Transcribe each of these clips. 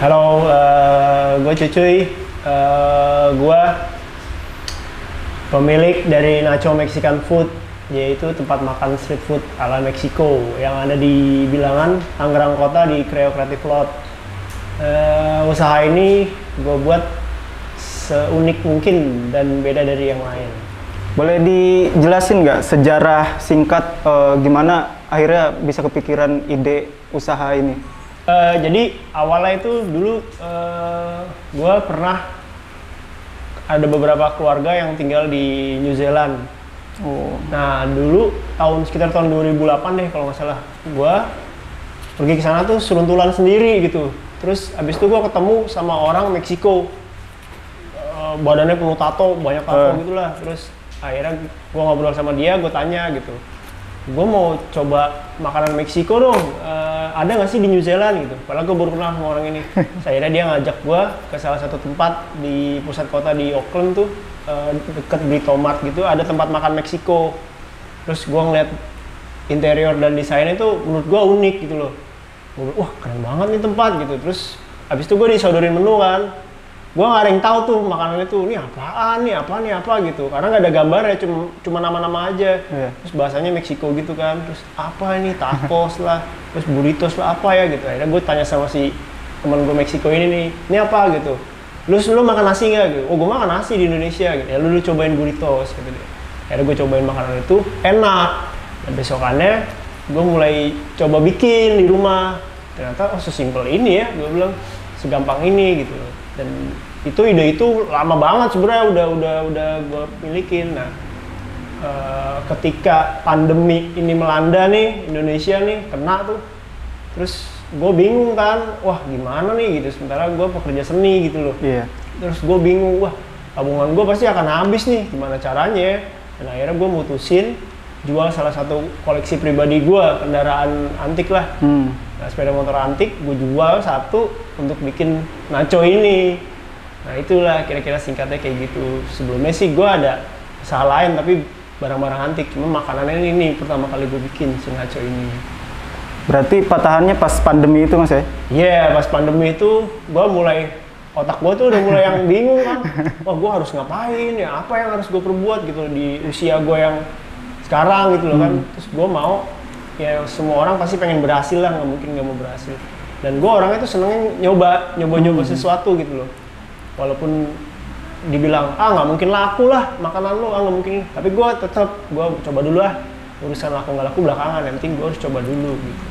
Halo, gue Cucuy. Gue pemilik dari Nacho Mexican Food, yaitu tempat makan street food ala Meksiko yang ada di Bilangan, Tangerang Kota di Creo Creative Lot. Usaha ini gue buat seunik mungkin dan beda dari yang lain. Boleh dijelasin nggak sejarah singkat gimana akhirnya bisa kepikiran ide usaha ini? Jadi awalnya itu dulu gue pernah ada beberapa keluarga yang tinggal di New Zealand. Oh. Nah dulu sekitar tahun 2008 deh kalau nggak salah, gue pergi ke sana tuh seruntulan sendiri gitu. Terus abis itu gue ketemu sama orang Meksiko, badannya penuh tato, banyak tato gitulah. Terus akhirnya gue ngobrol sama dia, gue tanya gitu, gue mau coba makanan Meksiko dong, ada nggak sih di New Zealand gitu. Padahal gue baru kenal sama orang ini. Akhirnya dia ngajak gue ke salah satu tempat di pusat kota di Auckland tuh, deket Britomart gitu, ada tempat makan Meksiko. Terus gue ngeliat interior dan desainnya tuh menurut gue unik gitu loh. Gue bilang, wah keren banget nih tempat gitu. Terus abis itu gue disodorin menu kan, gue nggak ada yang tahu tuh makanannya tuh ini apaan nih apa gitu, karena nggak ada gambarnya, cuma nama-nama aja. Terus bahasanya Meksiko gitu kan, terus apa ini tacos lah, terus burritos lah apa ya gitu. Akhirnya gue tanya sama si teman gue Meksiko ini apa gitu, lu makan nasi nggak gitu. Oh gue makan nasi di Indonesia gitu. Ya lu cobain burritos gitu deh. Akhirnya gue cobain makanan itu enak, dan besokannya gue mulai coba bikin di rumah. Ternyata oh sesimpel ini ya, gue bilang segampang ini gitu. Dan ide itu lama banget sebenarnya udah gue milikin. Nah ketika pandemi ini melanda nih Indonesia nih kena tuh, terus gue bingung kan, wah gimana nih gitu, sementara gue pekerja seni gitu loh. Terus gue bingung, wah tabungan gue pasti akan habis nih, gimana caranya ya. Dan akhirnya gue mutusin jual salah satu koleksi pribadi gue, kendaraan antik lah. Nah, sepeda motor antik gue jual satu untuk bikin Nacho ini. Nah itulah kira-kira singkatnya kayak gitu. Sebelumnya sih gue ada usaha lain tapi barang-barang antik, cuma makanannya ini pertama kali gue bikin si Nacho ini. Berarti patahannya pas pandemi itu mas ya? Iya, pas pandemi itu gue mulai, otak gue tuh udah mulai yang bingung kan. Wah gue harus ngapain ya, apa yang harus gue perbuat gitu di usia gue yang sekarang gitu loh kan. Terus gue mau, ya semua orang pasti pengen berhasil lah, nggak mungkin nggak mau berhasil. Dan gue orangnya tuh senengnya nyoba sesuatu gitu loh. Walaupun dibilang nggak mungkin laku lah makanan lo, nggak mungkin. Tapi gue tetap coba dulu lah, urusan laku nggak laku belakangan. Yang penting gue harus coba dulu gitu.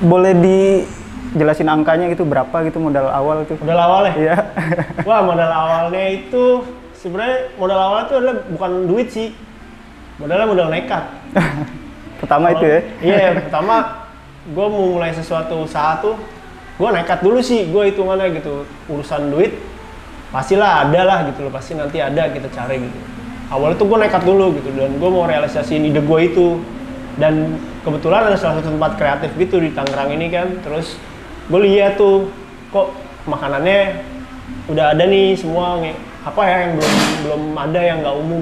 Boleh dijelasin angkanya gitu berapa gitu modal awal tuh? Modal awalnya? Iya. Wah modal awalnya itu sebenarnya modal awalnya itu adalah bukan duit sih. Modal nekat. Pertama itu ya? Iya, pertama gue mau mulai sesuatu usaha tuh, gue nekat dulu sih, gue hitungannya gitu. Urusan duit, pastilah ada lah gitu loh, pasti nanti ada kita cari gitu. Awalnya tuh gue nekat dulu gitu, dan gue mau realisasiin ide gue itu. Dan kebetulan ada salah satu tempat kreatif gitu di Tangerang ini kan, terus gue lihat tuh, kok makanannya udah ada nih semua, apa ya yang belum ada yang nggak umum.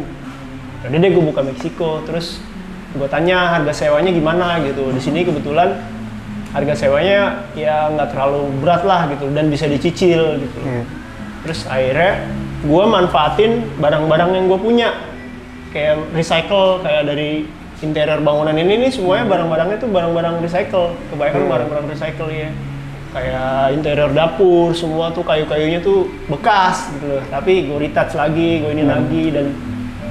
Jadi deh gue buka Meksiko, terus gue tanya harga sewanya gimana gitu. Di sini kebetulan harga sewanya ya nggak terlalu berat lah gitu dan bisa dicicil gitu. Terus akhirnya gue manfaatin barang-barang yang gue punya, kayak recycle, kayak dari interior bangunan ini nih semuanya barang-barangnya tuh barang-barang recycle, kebanyakan barang-barang recycle ya. Kayak interior dapur semua tuh kayu-kayunya tuh bekas gitu loh, tapi gue retouch lagi, gue ini lagi, dan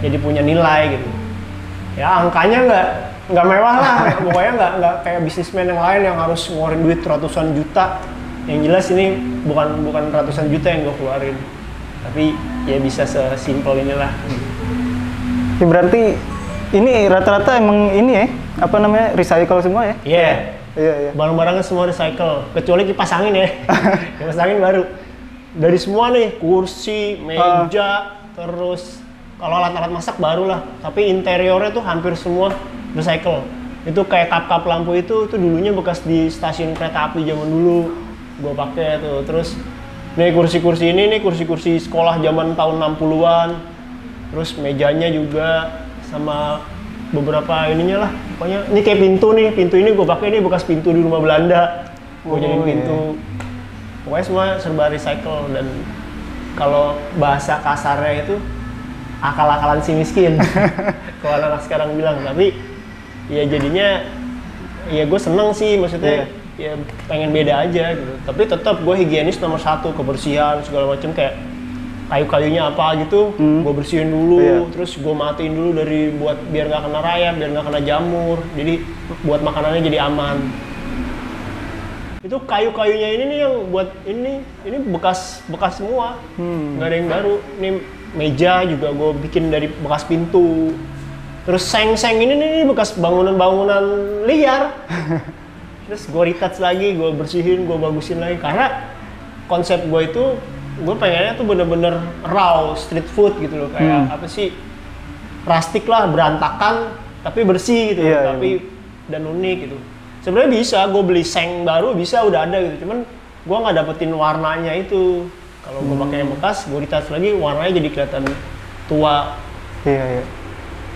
jadi punya nilai gitu. Ya angkanya nggak mewah lah, pokoknya nggak kayak bisnismen yang lain yang harus ngeluarin duit ratusan juta. Yang jelas ini bukan ratusan juta yang gue keluarin, tapi ya bisa sesimpel inilah. Ya, berarti ini rata-rata emang ini ya, apa namanya, recycle semua ya? Iya. Iya. Barang-barangnya semua recycle, kecuali kipas angin ya. Kipas angin baru. Dari semua nih, kursi, meja, terus kalau alat-alat masak barulah, tapi interiornya tuh hampir semua recycle. Itu kayak kap-kap lampu itu dulunya bekas di stasiun kereta api zaman dulu, gue pakai tuh. Terus nih kursi-kursi ini nih kursi-kursi sekolah zaman tahun 60-an. Terus mejanya juga sama beberapa ininya lah, pokoknya ini kayak pintu ini gue pakai, ini bekas pintu di rumah Belanda. gue jadiin pintu. Pokoknya semua serba recycle, dan kalau bahasa kasarnya itu akal-akalan si miskin. Kalau anak sekarang bilang, tapi ya jadinya ya gue seneng sih, maksudnya ya pengen beda aja gitu. Tapi tetap gue higienis nomor satu, kebersihan segala macam, kayak kayu-kayunya apa gitu, gue bersihin dulu, terus gue matiin dulu biar nggak kena rayap, biar nggak kena jamur, jadi buat makanannya jadi aman. Itu kayu-kayunya ini nih yang buat ini bekas semua, nggak ada yang baru. Ini meja juga gue bikin dari bekas pintu. Terus seng-seng ini nih bekas bangunan-bangunan liar. Terus gue retouch lagi, gue bersihin, gue bagusin lagi. Karena konsep gue itu, gue pengennya tuh bener-bener raw street food gitu loh. Kayak apa sih, plastik lah, berantakan, tapi bersih gitu. Tapi dan unik gitu. Sebenarnya bisa, gue beli seng baru bisa, udah ada gitu. Cuman gue nggak dapetin warnanya itu. Kalau gue pakai yang bekas, gue retouch lagi, warnanya jadi kelihatan tua. Iya.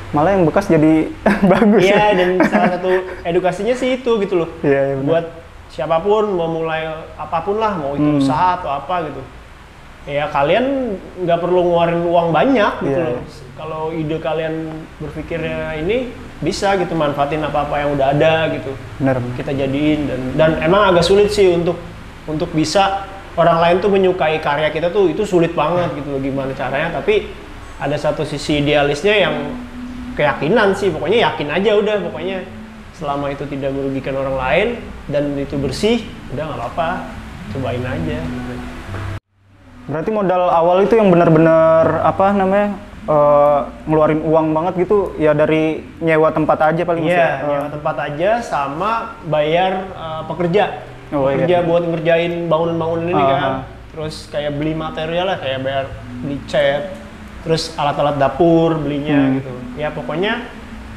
Malah yang bekas jadi bagus. Iya, dan salah satu edukasinya sih itu gitu loh. Iya, buat siapapun mau mulai apapun lah, mau itu usaha atau apa gitu. Ya kalian nggak perlu ngeluarin uang banyak gitu loh. Kalau ide kalian berpikirnya ini bisa gitu, manfaatin apa-apa yang udah ada gitu. Benar. Kita jadiin, dan emang agak sulit sih untuk bisa orang lain tuh menyukai karya kita tuh, itu sulit banget gitu loh, gimana caranya. Tapi ada satu sisi idealisnya yang keyakinan sih, pokoknya yakin aja udah, pokoknya selama itu tidak merugikan orang lain dan itu bersih, udah nggak apa-apa, cobain aja. Berarti modal awal itu yang benar-benar apa namanya, ngeluarin uang banget gitu ya, dari nyewa tempat aja paling. Iya, nyewa tempat aja sama bayar pekerja buat ngerjain bangunan-bangunan ini kan. Terus kayak beli material lah, kayak beli cat, terus alat-alat dapur belinya gitu. Ya pokoknya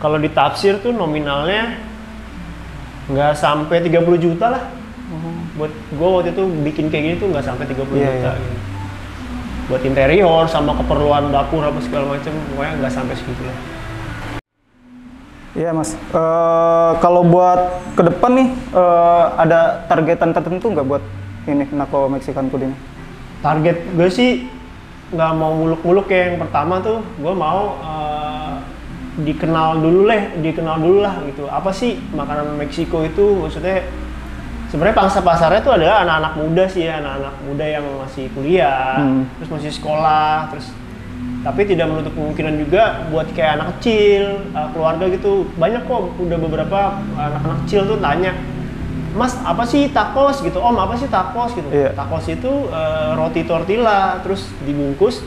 kalau ditafsir tuh nominalnya nggak sampai 30 juta lah. Buat gue waktu itu bikin kayak gini tuh nggak sampai 30 juta gitu. Buat interior sama keperluan dapur apa segala macam, pokoknya nggak sampai segitu lah. Iya mas, kalau buat ke depan nih ada targetan tertentu nggak buat ini Nako Mexican Food ini? Target gue sih nggak mau muluk-muluk ya. Yang pertama tuh gue mau dikenal dulu lah gitu. Apa sih makanan Meksiko itu, maksudnya sebenarnya pangsa pasarnya tuh adalah anak-anak muda sih ya, anak-anak muda yang masih kuliah, terus masih sekolah, terus tapi tidak menutup kemungkinan juga buat kayak anak kecil, keluarga gitu. Banyak kok, udah beberapa anak-anak kecil tuh tanya, Mas apa sih tacos gitu, Om apa sih tacos gitu. Tacos itu roti tortilla, terus dibungkus,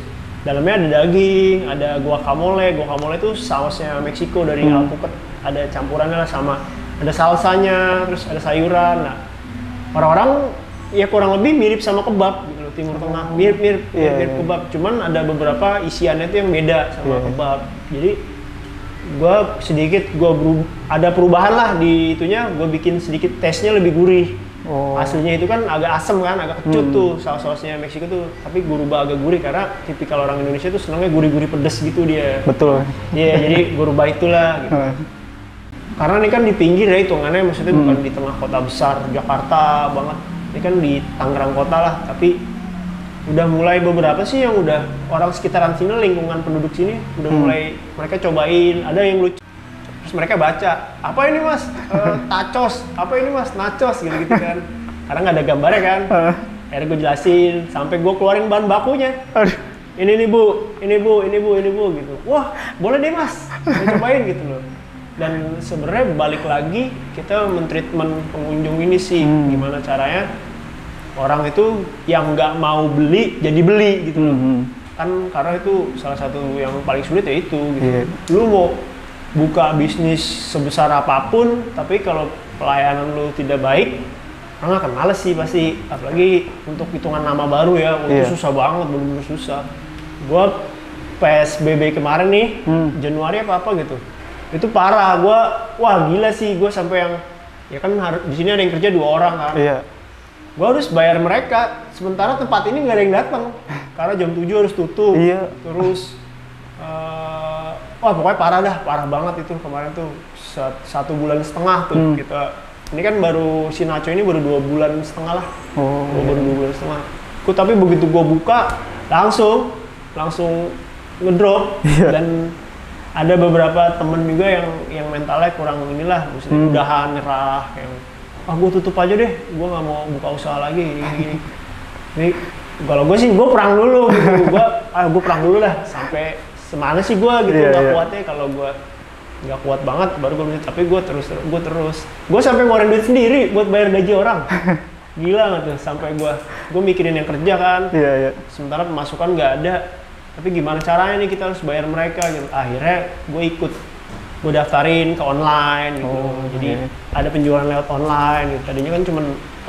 dalamnya ada daging, ada guacamole itu sausnya Meksiko dari alpukat, ada campurannya lah, sama ada salsanya, terus ada sayuran. Nah, orang-orang ya kurang lebih mirip sama kebab gitu loh, Timur Tengah, mirip kebab, cuman ada beberapa isiannya itu yang beda sama kebab. Jadi ada perubahan lah di itunya, gue bikin sedikit taste-nya lebih gurih. Aslinya itu kan agak asem kan, agak kecut tuh saus-sausnya Meksiko tuh, tapi gue rubah agak gurih karena tipikal orang Indonesia tuh senangnya gurih-gurih pedes gitu dia. Betul. Iya, jadi gue rubah itulah gitu. Karena ini kan di pinggir ya hitungannya, maksudnya bukan di tengah kota besar Jakarta banget. Ini kan di Tangerang kota lah, tapi udah mulai beberapa sih yang udah orang sekitaran sini, lingkungan penduduk sini udah mulai mereka cobain, ada yang lucu. Terus mereka baca, apa ini mas? Tacos, apa ini mas? Nachos gitu-gitu kan. Karena nggak ada gambarnya kan. Akhirnya gue jelasin, sampai gue keluarin bahan bakunya. Ini nih bu, ini bu gitu. Wah, boleh deh mas, saya cobain gitu loh. Dan sebenarnya balik lagi kita mentreatment pengunjung ini sih, gimana caranya orang itu yang nggak mau beli jadi beli gitu loh. Kan karena itu salah satu yang paling sulit ya itu gitu. Lu mau buka bisnis sebesar apapun, tapi kalau pelayanan lu tidak baik, orang akan males sih pasti. Apalagi untuk hitungan nama baru ya, itu susah banget, bener-bener susah. Gua PSBB kemarin nih, Januari apa gitu, itu parah. Wah gila sih, gue sampai yang ya kan di sini ada yang kerja 2 orang kan. Gue harus bayar mereka, sementara tempat ini nggak ada yang datang karena jam 7 harus tutup. Terus wah pokoknya parah banget itu kemarin tuh, 1,5 bulan tuh kita Ini kan baru si Nacho ini baru 2,5 bulan lah. Oh. Baru 2,5 bulan. Tapi begitu gua buka langsung ngedrop. Dan ada beberapa temen juga yang mentalnya kurang inilah, maksudnya udahan, nyerah, yang gue tutup aja deh, gue nggak mau buka usaha lagi gini. Jadi kalau gue sih gue perang dulu gitu, gue perang dulu lah sampai semana sih gue gitu, nggak kuatnya. Kalau gue nggak kuat banget baru gue tapi gue terus sampai ngeluarin duit sendiri buat bayar gaji orang. Gila nggak tuh, sampai gue mikirin yang kerja kan, sementara pemasukan nggak ada. Tapi gimana caranya nih, kita harus bayar mereka gitu. Akhirnya gue daftarin ke online gitu. Jadi ada penjualan lewat online gitu. Tadinya kan cuma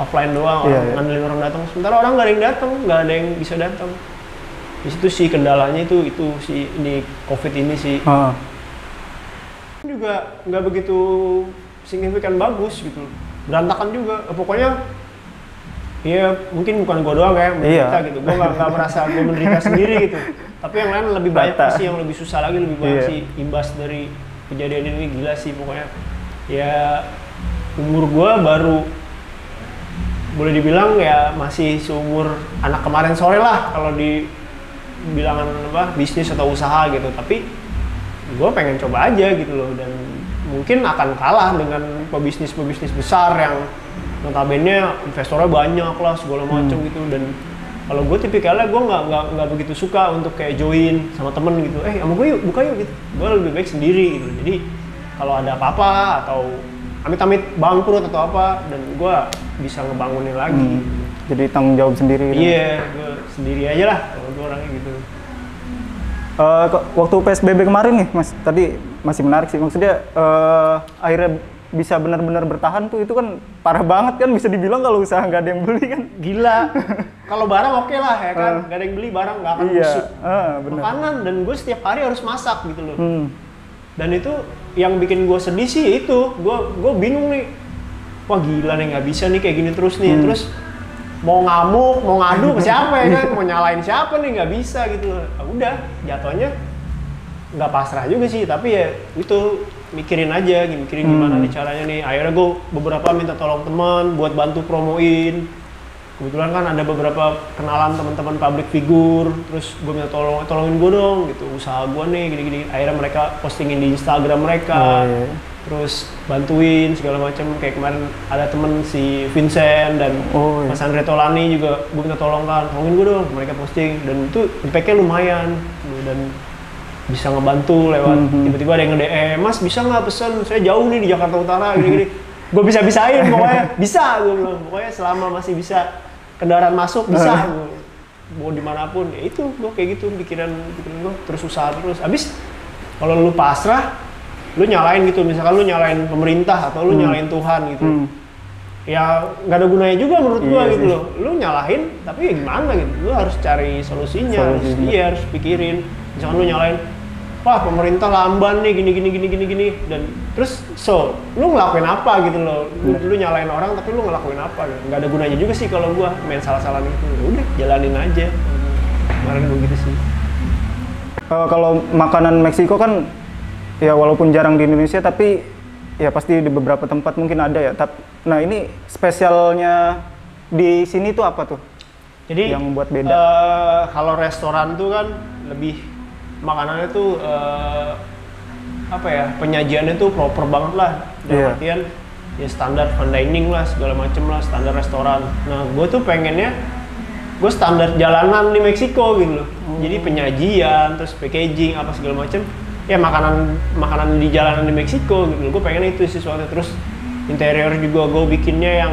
offline doang, ngandelin orang datang. Sementara orang nggak ada yang datang, nggak ada yang bisa datang. Di situ sih kendalanya itu si ini COVID ini sih. Juga nggak begitu signifikan bagus gitu. Berantakan juga. Pokoknya ya mungkin bukan gue doang ya menderita gitu. Gue nggak merasa gue menderita sendiri gitu. Tapi yang lain lebih banyak sih, yang lebih susah lagi, lebih banyak sih imbas dari kejadian ini. Gila sih pokoknya. Ya umur gue baru boleh dibilang ya masih seumur anak kemarin sore lah kalau di bilangan bisnis atau usaha gitu. Tapi gue pengen coba aja gitu loh, dan mungkin akan kalah dengan pebisnis besar yang notabene investornya banyak lah segala macam gitu. Dan kalau gue tipikalnya gue nggak begitu suka untuk kayak join sama temen gitu, sama gue yuk buka yuk gitu. Gue lebih baik sendiri gitu. Jadi kalau ada apa-apa atau amit-amit bangkrut atau apa, dan gue bisa ngebangunin lagi. Jadi tanggung jawab sendiri. Iya, gue sendiri aja lah kalau gue orangnya gitu. Waktu PSBB kemarin nih Mas, tadi masih menarik sih, maksudnya akhirnya bisa benar-benar bertahan tuh, itu kan parah banget kan, bisa dibilang kalau usaha nggak ada yang beli kan. Gila. Kalau barang oke lah ya kan, nggak ada yang beli barang nggak akan busuk. Makanan, dan gue setiap hari harus masak gitu loh. Dan itu yang bikin gue sedih sih itu, gue bingung nih, wah gila nih nggak bisa nih kayak gini terus nih. Terus mau ngamuk, mau ngadu ke siapa ya kan, mau nyalain siapa nih, nggak bisa gitu loh. Udah jatuhnya nggak pasrah juga sih, tapi ya itu mikirin gimana nih caranya nih. Akhirnya gue beberapa minta tolong teman buat bantu promoin. Kebetulan kan ada beberapa kenalan teman-teman public figure, terus gue minta tolongin gue dong gitu, usaha gue nih gini-gini. Akhirnya mereka postingin di Instagram mereka, terus bantuin segala macam. Kayak kemarin ada temen si Vincent dan Mas Andre Tolani juga gue minta tolongin gue dong, mereka posting, dan itu impact-nya lumayan dan bisa ngebantu lewat tiba-tiba ada yang nge-DM, Mas bisa nggak pesan, saya jauh nih di Jakarta Utara gini-gini. Gue bisa-bisain pokoknya, bisa gue bilang, pokoknya selama masih bisa kendaraan masuk bisa gue mau dimanapun. Ya itu gue kayak gitu pikiran gue, terus usaha terus. Abis kalau lu pasrah, lu nyalain gitu, misalkan lu nyalain pemerintah atau lu nyalain Tuhan gitu, ya nggak ada gunanya juga menurut gue gitu loh. Lu nyalahin tapi ya gimana gitu, lu harus cari solusinya. Harus pikirin. Misalkan lu nyalain, wah pemerintah lamban nih gini, dan terus lu ngelakuin apa gitu loh. Lu nyalain orang tapi lu ngelakuin apa gitu. Nggak ada gunanya juga sih kalau gua main salah-salahan gitu. Ya udah jalanin aja. Kemarin begitu sih. Kalau makanan Meksiko kan ya walaupun jarang di Indonesia, tapi ya pasti di beberapa tempat mungkin ada ya. Nah ini spesialnya di sini tuh apa tuh? Jadi yang buat beda? Kalau restoran tuh kan lebih makanannya tuh penyajiannya tuh proper banget lah, dalam artian ya standar fine dining lah, segala macem lah, standar restoran. Nah gue tuh pengennya gue standar jalanan di Meksiko gitu loh. Jadi penyajian, terus packaging apa segala macem ya makanan di jalanan di Meksiko gitu loh. Gue pengen itu sesuatu. Terus interior juga gue bikinnya yang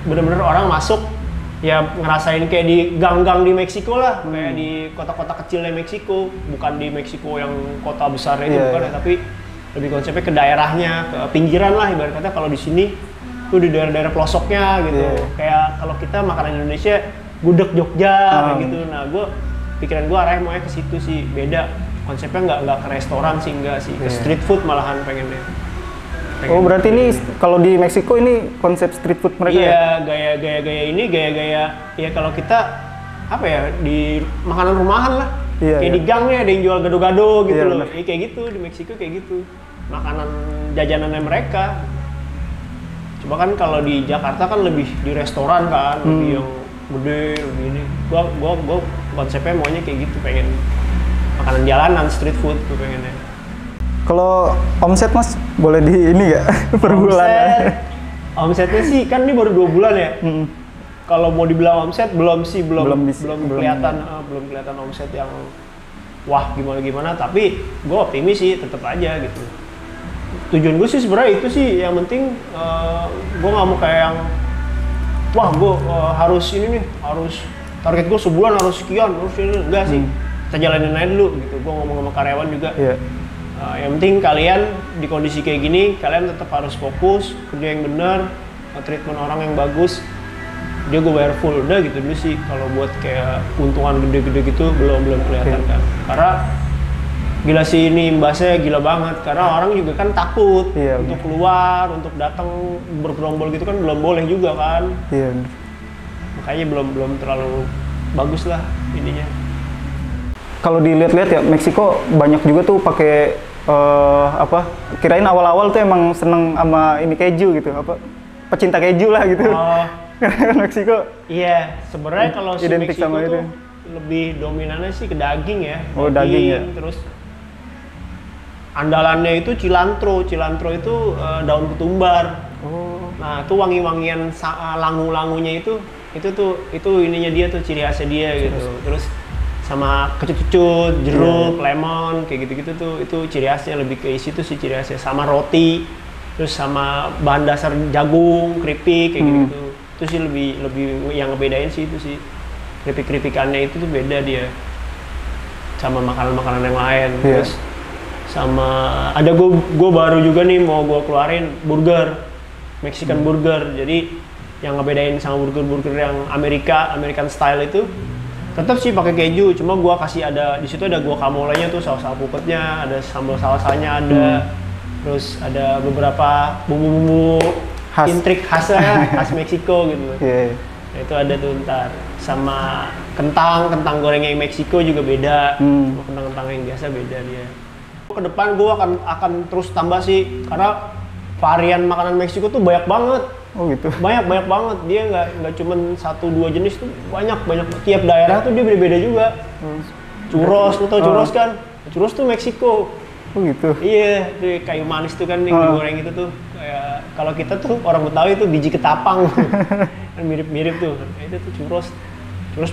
bener-bener orang masuk ya ngerasain kayak di gang-gang di Meksiko lah, kayak di kota-kota kecilnya Meksiko, bukan di Meksiko yang kota besarnya itu bukan ya, tapi lebih konsepnya ke daerahnya, ke pinggiran lah ibarat kata. Kalau di sini tuh di daerah-daerah pelosoknya gitu, kayak kalau kita makanan Indonesia gudeg Jogja kayak gitu. Nah pikiran gue arahnya mau ke situ sih, beda konsepnya, nggak ke restoran sih, enggak sih, ke street food malahan pengennya. Oh berarti ini kalau di Meksiko ini konsep street food mereka ya? Iya, gaya-gaya ya kalau kita apa ya, di makanan rumahan lah. Kayak di gang nih ada yang jual gado-gado gitu loh. Ya, kayak gitu di Meksiko kayak gitu. Makanan jajanannya mereka. Coba kan kalau di Jakarta kan lebih di restoran kan, lebih yang gede, lebih ini. Gua konsepnya maunya kayak gitu, pengen makanan jalanan, street food, gue pengennya. Kalau omset Mas boleh di ini nggak per bulan? Omsetnya sih kan ini baru 2 bulan ya. Kalau mau dibilang omset belum kelihatan omset yang wah gimana, tapi gue optimis sih tetap aja gitu. Tujuan gue sih sebenarnya itu sih yang penting, gue nggak mau kayak yang wah gue harus ini nih, harus target gue sebulan harus sekian, harus ini, enggak sih. Kita jalanin aja dulu gitu. Gue ngomong sama karyawan juga. Yang penting kalian di kondisi kayak gini, kalian tetap harus fokus, kerja yang benar, treatment orang yang bagus. Dia gue bayar full, udah gitu dulu sih. Kalau buat kayak keuntungan gede-gede gitu belum kelihatan kan. Karena gila sih ini imbasnya gila banget. Karena orang juga kan takut untuk keluar, untuk datang bergerombol gitu kan belum boleh juga kan. Makanya belum terlalu bagus lah ininya. Kalau dilihat-lihat ya Meksiko banyak juga tuh pakai kirain awal-awal tuh emang seneng sama ini keju gitu, pecinta keju lah gitu. Meksiko. Iya, sebenarnya kalau si Meksiko tuh lebih dominannya sih ke daging ya. Daging ya. Terus andalannya itu cilantro itu daun ketumbar. Nah, itu wangi-wangian langu-langunya itu ininya dia tuh, ciri khasnya dia gitu. Terus sama kecut-kecut, jeruk, lemon, kayak gitu-gitu tuh, itu ciri khasnya, lebih ke isi tuh sih ciri khasnya. Sama roti, terus sama bahan dasar jagung, keripik, kayak gitu-gitu. Itu sih lebih yang ngebedain sih itu sih. Keripik-keripikannya itu tuh beda dia sama makanan-makanan yang lain. Terus sama ada gue baru juga nih mau gue keluarin burger, Mexican burger. Jadi yang ngebedain sama burger yang American style itu tetap sih pakai keju, cuma gua kasih ada di situ ada guacamole-nya tuh, saus alpukatnya, ada sambal salsanya ada, terus ada beberapa bumbu-bumbu intrik khas Meksiko gitu. Nah, itu ada tuh ntar, sama kentang goreng yang Meksiko juga beda, sama kentang yang biasa beda dia. Ke depan gua akan terus tambah sih, karena varian makanan Meksiko tuh banyak banget. Gitu. Banyak banget, dia nggak cuma 1-2 jenis tuh, banyak. Tiap daerah tuh dia beda-beda juga. Churros, lu tau churros kan? Churros tuh Meksiko. Gitu. Iya, tuh kayu manis tuh kan yang digoreng itu tuh. Kayak kalau kita tuh orang Betawi tuh biji ketapang. Kan mirip-mirip tuh. Nah, itu tuh churros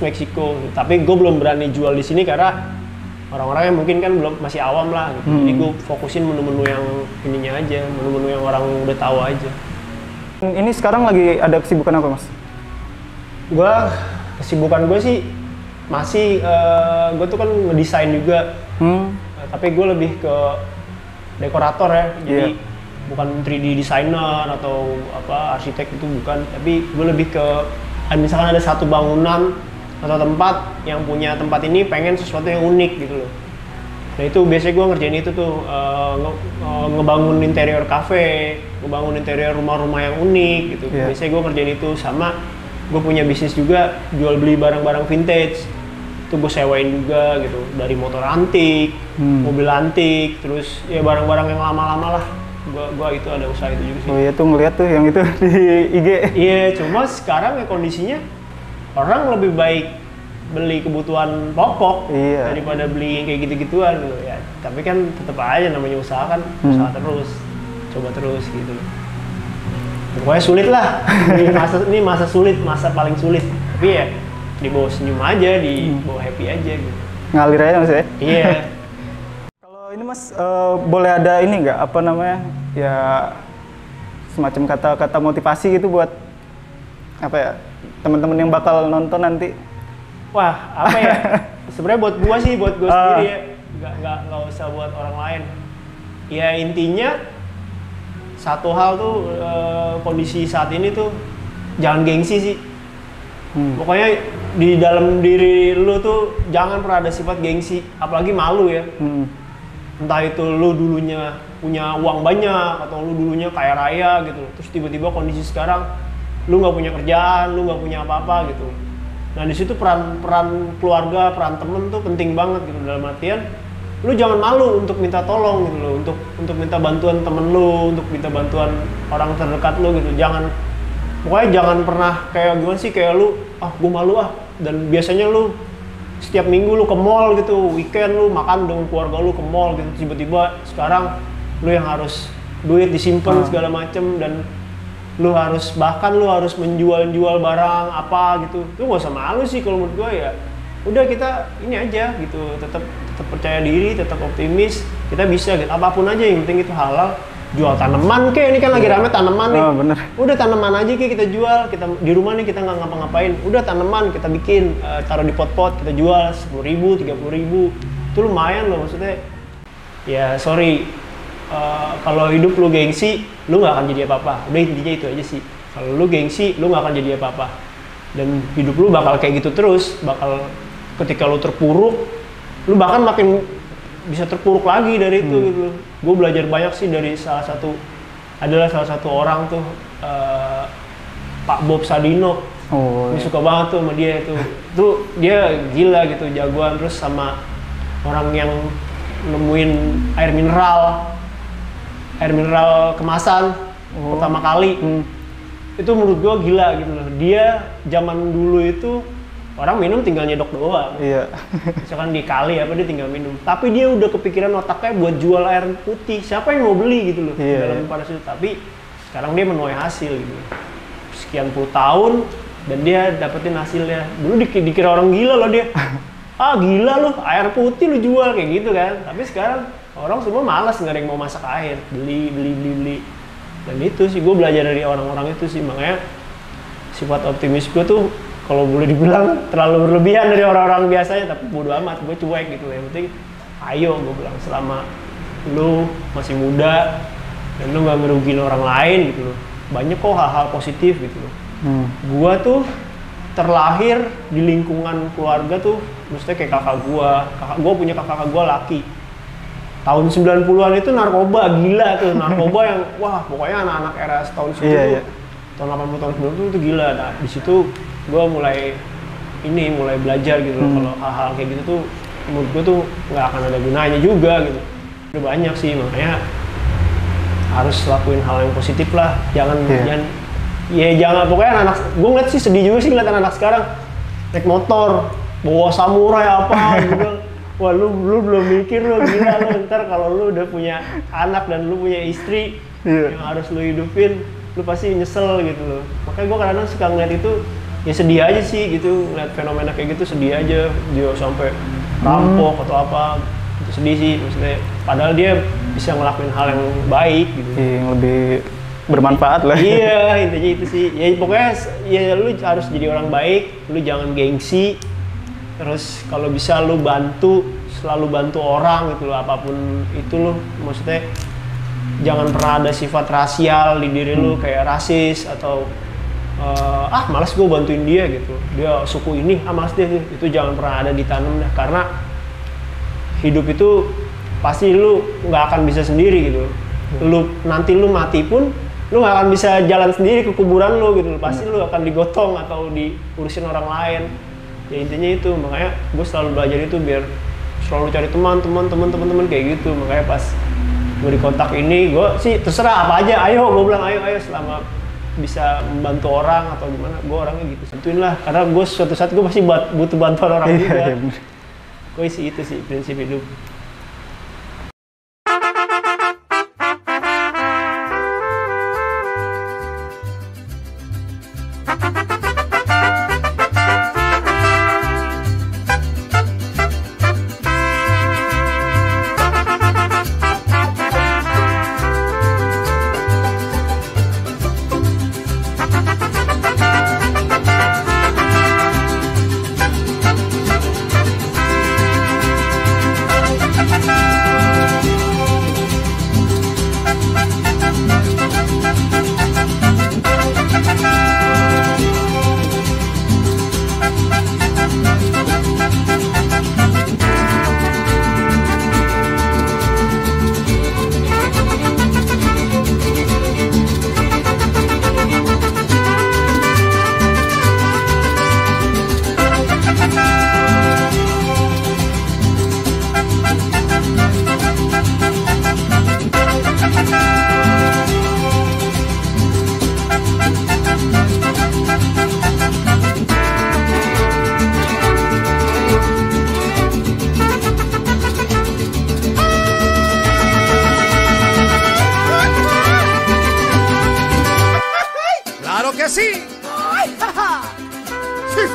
Meksiko. Tapi gue belum berani jual di sini karena orang-orang yang mungkin kan masih awam lah gitu. Jadi gue fokusin menu-menu yang ininya aja, menu-menu yang orang udah tahu aja. Ini sekarang lagi ada kesibukan apa, Mas? Kesibukan gue sih masih, gue tuh kan ngedesain juga. Tapi gue lebih ke dekorator ya, jadi bukan 3D designer atau arsitek itu bukan. Tapi gue lebih ke, misalkan ada satu bangunan atau tempat yang punya tempat ini pengen sesuatu yang unik gitu loh. Nah itu biasanya gue ngerjain itu tuh, ngebangun interior cafe, ngebangun interior rumah-rumah yang unik gitu. Biasanya gue ngerjain itu, sama gue punya bisnis juga jual beli barang-barang vintage. Itu gue sewain juga gitu, dari motor antik, mobil antik, terus ya barang-barang yang lama-lama lah. Gue itu ada usaha itu juga sih. Oh iya tuh ngeliat tuh yang itu di IG. Iya, cuma sekarang ya kondisinya orang lebih baik beli kebutuhan pokok daripada beli yang kayak gitu-gituan gitu ya. Tapi kan tetap aja namanya usaha kan, usaha terus, coba terus gitu. Pokoknya sulit lah. Ini masa sulit, masa paling sulit. Tapi ya dibawa senyum aja, dibawa happy aja gitu. Ngalir aja Mas ya? Iya. Kalau ini Mas boleh ada ini nggak, apa namanya, ya semacam kata-kata motivasi gitu buat apa ya, teman-teman yang bakal nonton nanti? Wah, apa ya? Sebenarnya buat gua sih, buat gua sendiri ya. Nggak usah buat orang lain. Ya intinya satu hal tuh, kondisi saat ini tuh jangan gengsi sih. Pokoknya di dalam diri lu tuh jangan pernah ada sifat gengsi, apalagi malu ya. Entah itu lu dulunya punya uang banyak atau lu dulunya kaya raya gitu. Terus tiba-tiba kondisi sekarang lu nggak punya kerjaan, lu nggak punya apa-apa gitu. Nah di situ peran keluarga, peran temen tuh penting banget gitu, dalam artian lu jangan malu untuk minta tolong gitu loh, untuk minta bantuan temen lu, untuk minta bantuan orang terdekat lu gitu. Pokoknya jangan pernah kayak gimana sih, kayak lu gue malu dan biasanya lu setiap minggu lu ke mall gitu, weekend lu makan dengan keluarga lu ke mall gitu, tiba-tiba sekarang lu yang harus duit disimpan segala macem, dan lu harus menjual barang apa gitu. Lu gak usah malu sih kalau menurut gua. Ya udah, kita ini aja gitu, tetap percaya diri, tetap optimis, kita bisa gitu, apapun aja yang penting itu halal. Jual tanaman ini kan lagi rame tanaman nih. Bener. Udah tanaman aja kita jual, kita di rumah nih kita nggak ngapa-ngapain, udah tanaman kita bikin, taruh di pot-pot, kita jual 10.000, 30.000, itu lumayan loh maksudnya. Ya sorry, kalau hidup lu gengsi, lu nggak akan jadi apa-apa. Udah, intinya itu aja sih. Kalau lu gengsi, lu nggak akan jadi apa-apa. Dan hidup lu bakal kayak gitu terus, ketika lu terpuruk, lu bahkan makin bisa terpuruk lagi dari itu gitu. Gue belajar banyak sih dari salah satu orang tuh, Pak Bob Sadino. Gue suka banget tuh sama dia tuh dia gila gitu, jagoan. Terus sama orang yang nemuin air mineral kemasan pertama kali. Itu menurut gue gila gitu loh. Dia zaman dulu itu orang minum tinggal nyedok doang. Iya. Misalkan di kali dia tinggal minum. Tapi dia udah kepikiran otaknya buat jual air putih. Siapa yang mau beli gitu loh dalam pada situ. Tapi sekarang dia menuai hasil gitu. Sekian puluh tahun dan dia dapetin hasilnya. Dulu dikira orang gila loh dia. Gila lu, air putih lu jual kayak gitu kan. Tapi sekarang orang semua malas, nggak ada yang mau masak air. Beli. Dan itu sih gue belajar dari orang-orang itu sih. Makanya sifat optimis gue tuh kalau boleh dibilang terlalu berlebihan dari orang-orang biasanya, tapi bodo amat, gue cuek gitu. Yang penting ayo, gue bilang, selama lu masih muda dan lu gak ngerugiin orang lain gitu loh, banyak kok hal-hal positif gitu loh. Gue tuh terlahir di lingkungan keluarga tuh, maksudnya kayak kakak gue punya kakak gue laki. Tahun 90-an itu narkoba, gila tuh, narkoba yang wah pokoknya anak-anak era tahun segitu, tahun 80 tahun 90 itu gila. Nah di situ gue mulai belajar gitu loh, kalau hal-hal kayak gitu tuh menurut gue tuh nggak akan ada gunanya juga gitu. Udah banyak sih, makanya harus lakuin hal yang positif lah, jangan pokoknya anak gue ngeliat sih, sedih juga sih ngeliat anak sekarang naik motor bawa samurai apa gitu. Wah lu belum mikir lu, gila lu, ntar kalau lu udah punya anak dan lu punya istri yang harus lu hidupin, lu pasti nyesel gitu loh. Makanya gue kadang-kadang suka ngeliat itu, ya sedih aja sih gitu, ngeliat fenomena kayak gitu sedih aja. Dia sampai rampok atau apa, itu sedih sih maksudnya. Padahal dia bisa ngelakuin hal yang baik gitu, yang lebih bermanfaat lah. Iya, intinya itu sih. Ya pokoknya ya lu harus jadi orang baik, lu jangan gengsi. Terus kalau bisa lu selalu bantu orang gitu loh, apapun itu lu, maksudnya jangan pernah ada sifat rasial di diri lu, kayak rasis atau malas gue bantuin dia gitu, dia suku ini malas deh, itu jangan pernah ada ditanam dah. Karena hidup itu pasti lu nggak akan bisa sendiri gitu. Nanti lu mati pun lu nggak akan bisa jalan sendiri ke kuburan lu gitu, pasti lu akan digotong atau diurusin orang lain. Ya intinya itu, makanya gue selalu belajar itu biar selalu cari teman kayak gitu. Makanya pas gue di kontak ini, gue sih terserah apa aja, ayo, gue bilang ayo selama bisa membantu orang atau gimana, gue orangnya gitu, bantuin lah. Karena gue suatu saat gue pasti butuh bantuan orang juga. Gue isi itu sih prinsip hidup.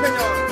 señor.